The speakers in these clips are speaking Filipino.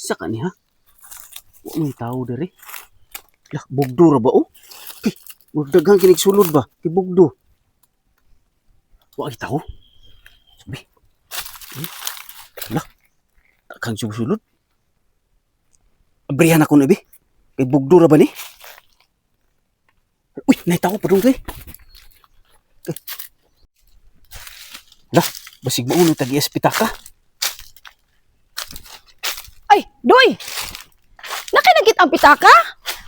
Sa kani ha? Wa may tao diri. Lah, bugdo ra ba oh? Daghang kinig sulod ba? Kay bugdo. Wa ay tao. Sabi. Lah, daghang sulod. Abrihan ako na bi. Kay bugdo ra ba ni? Uy, nay tao pa dong to eh. Lah, basig mo uno tag pitaka. Ay, Doy! Nakinagit ang pitaka?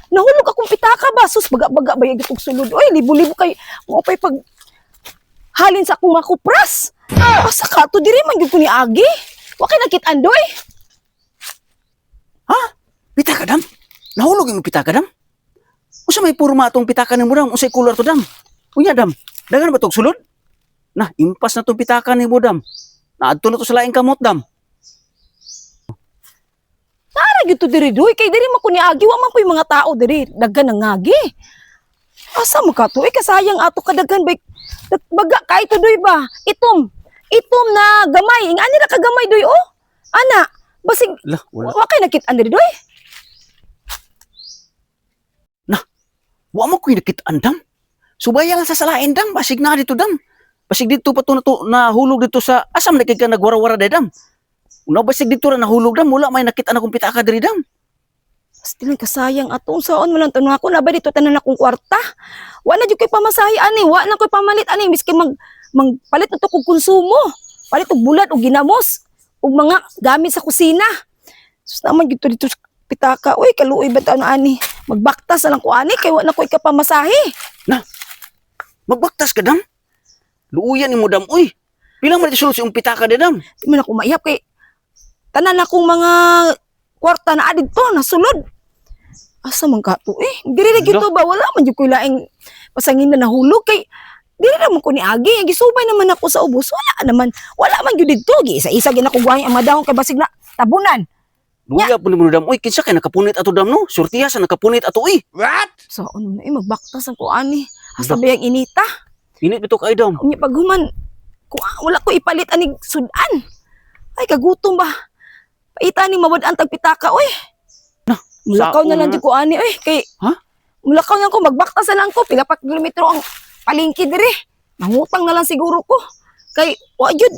Nahulog akong pitaka ba? Sus, baga-baga ba yung itong sulod? Oy, libo-libo kay mo pa'y pag halin sa akong mga kupras. Asa ka to, diri man yun ko ni Agi. Wakay nakitaan, Doy. Ha? Pitaka dam? Nahulog yung pitaka dam? Usa may purma atong pitaka ni mo dam? Usay kulor to dam? Unya dam? Dagan ba tong sulod? Nah, impas na tong pitaka ni mo dam. Naadto na to sa laing kamot dam. Nara gyud to diri, Doy. Kay diri man ko ni Agi, wa man ko yung mga tao diri. Daghan ng Agi. Asa mo ka to? Kasayang ato kadaghan ba? Baga kay to, Doy ba? Itom na gamay. Ingani ra ka gamay, Doy, oh. Ana, basig Lah, wala. wakay nakit-an diri, Doy. Wa mo ko nakitaan dam. Subaya nga sa salain dam, basig na dito dam. Basig dito pa to nahulog dito sa asam na kay ka nagwara-wara day dam. Una basig dito ra nahulog dam, wala may nakita na kong pitaka diri dam. Still kasayang atong saon mo lang tanong ako na ba dito tanan akong kwarta. Wa na jud kay pamasahe ani, wa na koy pamalit ani miski magpalit na to kog konsumo. Palit og bulat og ginamos ug mga gamit sa kusina. Sus naman gito dito sa pitaka. Uy, kaluoy ba taon ani? Magbaktas na lang ko ani kay wa na koy kapamasahe. Magbaktas ka dam. Luuyan ni mo dam, uy. Pilang man sulod yung pitaka de dam. Di man ako maihap kay tanan akong mga kwarta na adid to nasulod. Asa man ka to diri na gyud to ba wala man jud ko laing pasangin na nahulog kay diri naman ko ni Agi gisubay naman ako sa ubos wala man jud didto isa-isa gid ako guway ang madawon kay basig na tabunan. Luuya po ni mo dam, uy. Kinsa kay nakapunit ato dam no? Surtiya sa nakapunit ato, uy. So ano na magbaktas ang ko ani hasta bayang inita. Init bito kay dam. Unya paghuman wala ko ipalit anig sudan. Ay kagutom ba. Paita ni mawad ang tagpitaka oy. Mulakaw na lang di ko ani oy kay Ha? mulakaw na ko magbaktas na lang ko pila pa kilometro ang palengke diri. Mangutang na lang siguro ko. Kay wa jud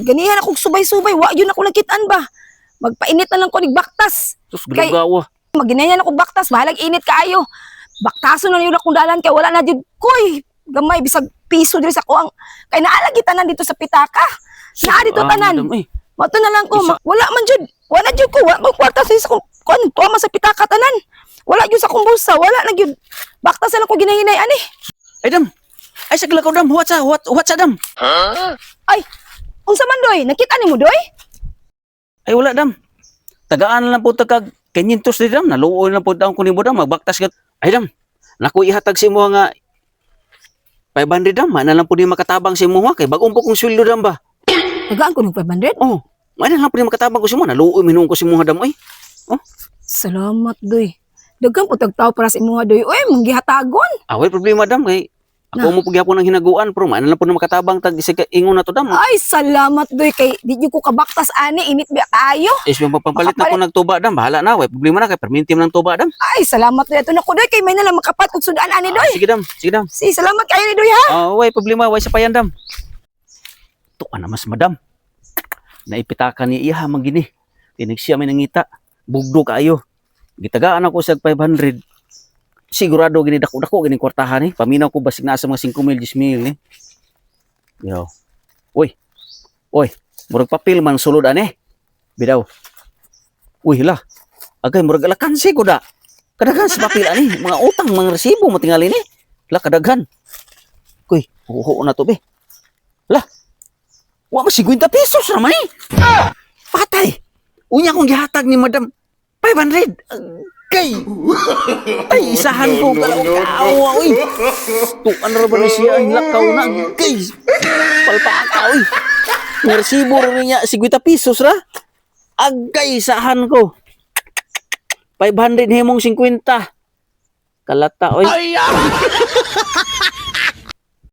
ganihan ako subay-subay wa jud ako nakitaan ba. Magpainit na lang ko nig baktas. Sus gulugawa. Maginayan ako baktas bahalag init kaayo. Baktaso na yun akong dalan kay wala na jud koy gamay bisag piso diri sa ko ang kay naalagi tanan dito sa pitaka. Naa dito tanan. Mato na lang ko, wala man jud. Wala jud ko, wala ko kwarta sa ko. Kon tuwa sa pitaka tanan. Wala jud sa akong bulsa, wala na jud. Baktas na lang ko ginahinay ani. Ay dam. Ay sagla ko dam, huwat sa dam. Ay, unsa man Doy? Nakita nimo Doy? Ay wala dam. Tagaan lang po tagkag 500 di dam. Naluoy na po taong kunimo dam. Magbaktas ka. Ay dam. Naku ihatag si mo nga 500 dam. Mana lang po di makatabang si mo ha. Kay bagong po kong sweldo dam ba. Tagaan ko ng 500? Oh. Mana lang po di makatabang ko si mo. Naluoy minung ko si mo dam. Ay. Oh. Salamat Doy. Daghang po tagtaw para sa imuha Doy. Oy, mong gihatagon. Away problema dam. Kay ako mo pagyapon ng hinaguan. Pero mana lang po na makatabang tag ingon na to dam. Ay, salamat Doy kay di jud ko kabaktas ani init ba tayo. Is yung pampalit na ko nagtuba dam. Bahala na. Way problema na kay permintim ng tuba dam. Ay, salamat Doy. Ito na ko Doy kay may nalang makapat og sudan ani Doy. Sige dam. Sige dam. Si salamat kayo ni Doy ha. Way problema. Way sa payan dam. Tuwa na mas madam. Naipitaka ni iya man gini. Tinig siya may nangita. Bugdo kayo. Gitagaan ako sa 500. Sigurado gini dako-dako gini kwartahan ni. Paminaw ko basig na sa mga 5,000 10,000 ni. Yo. Uy. Murag papel man sulod ani. Bidaw. Uy la. Agay murag alakansi ko da. Kadaghan sa papel ani. Mga utang, mga resibo matingali ni. La kadaghan. Uy, huho na to be. La. Wa ba 50 pesos ra may? Patay. Unya akong gihatag ni Madam 500. Kay. Ay, isahan ko kalaw-kawa, uy. Tukan ra ba na siya? Lakaw na, kay. Palpaka, uy. Nga resibo rin niya, 50 pesos ra. Agay, isahan ko. 500 hemong 50. Kalata, uy.